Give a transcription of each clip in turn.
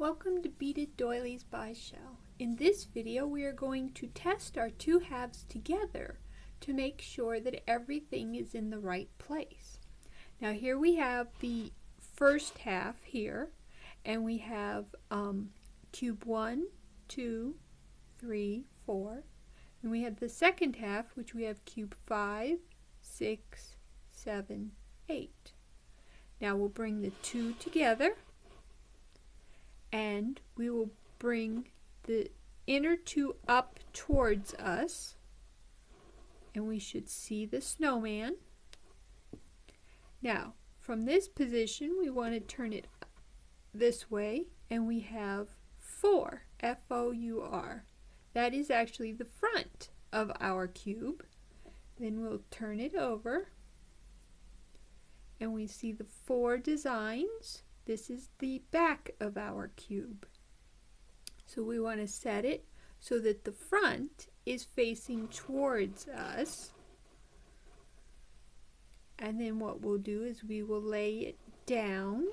Welcome to Beaded Doilies by Shell. In this video we are going to test our two halves together to make sure that everything is in the right place. Now here we have the first half here, and we have cube 1, 2, 3, 4, and we have the second half, which we have cube 5, 6, 7, 8. Now we'll bring the two together, and we will bring the inner two up towards us, and we should see the snowman. Now from this position we want to turn it this way, and we have 4, F-O-U-R. That is actually the front of our cube. Then we'll turn it over, and we see the 4 designs. This is the back of our cube. So we want to set it so that the front is facing towards us. And then what we'll do is we will lay it down.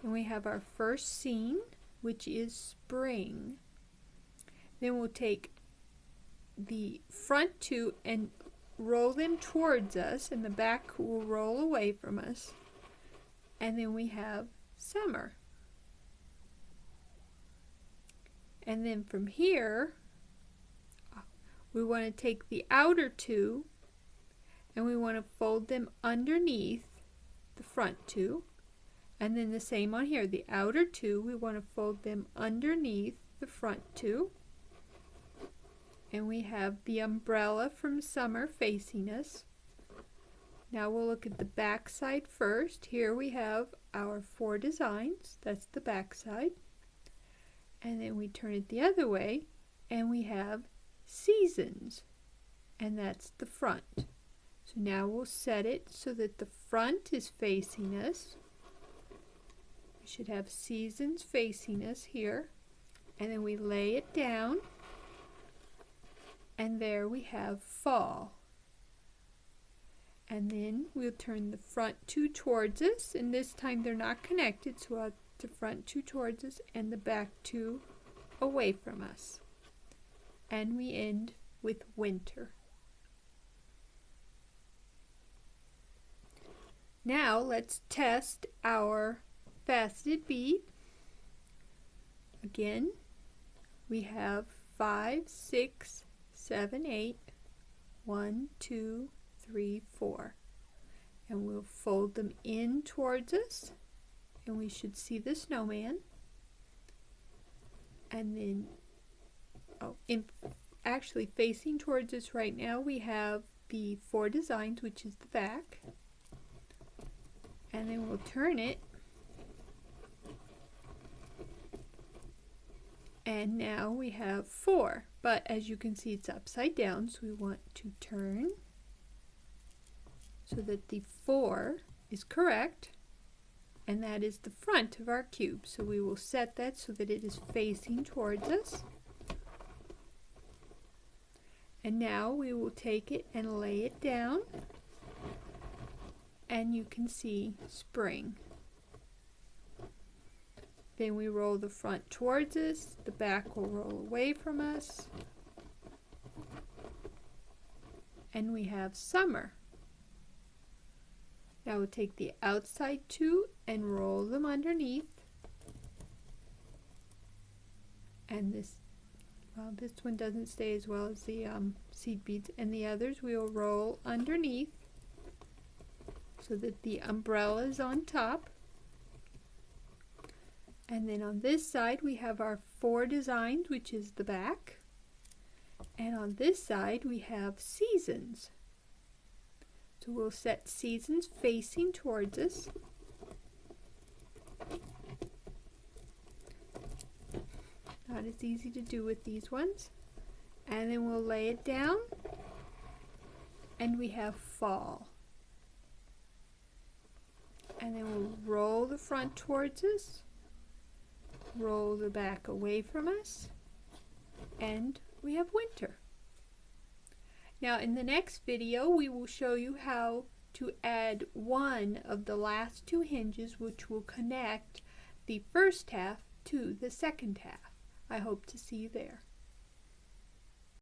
And we have our first scene, which is spring. Then we'll take the front two and roll them towards us, and the back will roll away from us. And then we have summer. And then from here, we want to take the outer two and we want to fold them underneath the front two. And then the same on here, the outer two, we want to fold them underneath the front two. And we have the umbrella from summer facing us. Now we'll look at the back side first. Here we have our 4 designs. That's the back side. And then we turn it the other way, and we have seasons. And that's the front. So now we'll set it so that the front is facing us. We should have seasons facing us here. And then we lay it down. And there we have fall. And then we'll turn the front two towards us, and this time they're not connected, so we'll have the front two towards us and the back two away from us. And we end with winter. Now let's test our faceted bead. Again, we have 5, 6, 7, 8, 1, 2, 3, 4, and we'll fold them in towards us, and we should see the snowman. And then actually facing towards us right now, we have the 4 designs, which is the back. And then we'll turn it, and now we have 4, but as you can see it's upside down, so we want to turn so that the 4 is correct, and that is the front of our cube. So we will set that so that it is facing towards us. And now we will take it and lay it down, and you can see spring. Then we roll the front towards us, the back will roll away from us, and we have summer. Now we'll take the outside two and roll them underneath. And this one doesn't stay as well as the seed beads, and the others we will roll underneath so that the umbrella is on top. And then on this side we have our 4 designs, which is the back. And on this side we have seasons. So we'll set seasons facing towards us. Not as easy to do with these ones. And then we'll lay it down, and we have fall. And then we'll roll the front towards us, roll the back away from us, and we have winter. Now in the next video we will show you how to add one of the last 2 hinges, which will connect the first half to the second half. I hope to see you there.